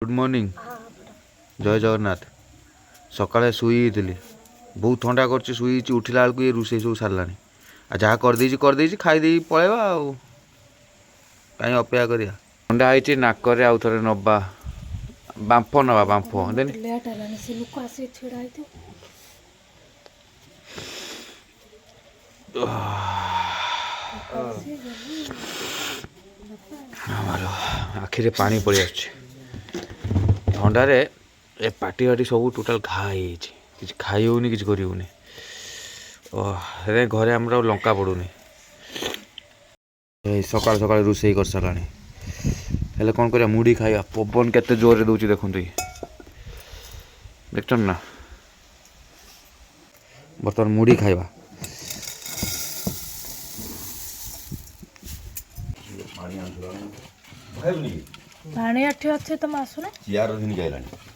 good morning जय Jagannath सकाଳେ Shuey बहुत ठंडा कर शुई उठिला बेलू ये रोषे सब सारा जहाँ करदे खाईदे पलैबा कहीं अपेक्षा करिया ठंडा है नाक आउ थे नवा बांफ नवा बांफ देनी आखिरे पानी पड़ी आंडारे ए पाटी वाटी सब टोटाल घाई किसी खाई होनी किसी करूनी घरे आम लंका पड़ूनी सकाल सकाल रोषे कर सारा हेल्ले कौन कर मुढ़ी खाइबा पवन केते जोर दौर देखु देख ना बर्तमान मुढ़ी खाइबा पानी आठी अच्छे तुम आसुना चियार दिन गलानी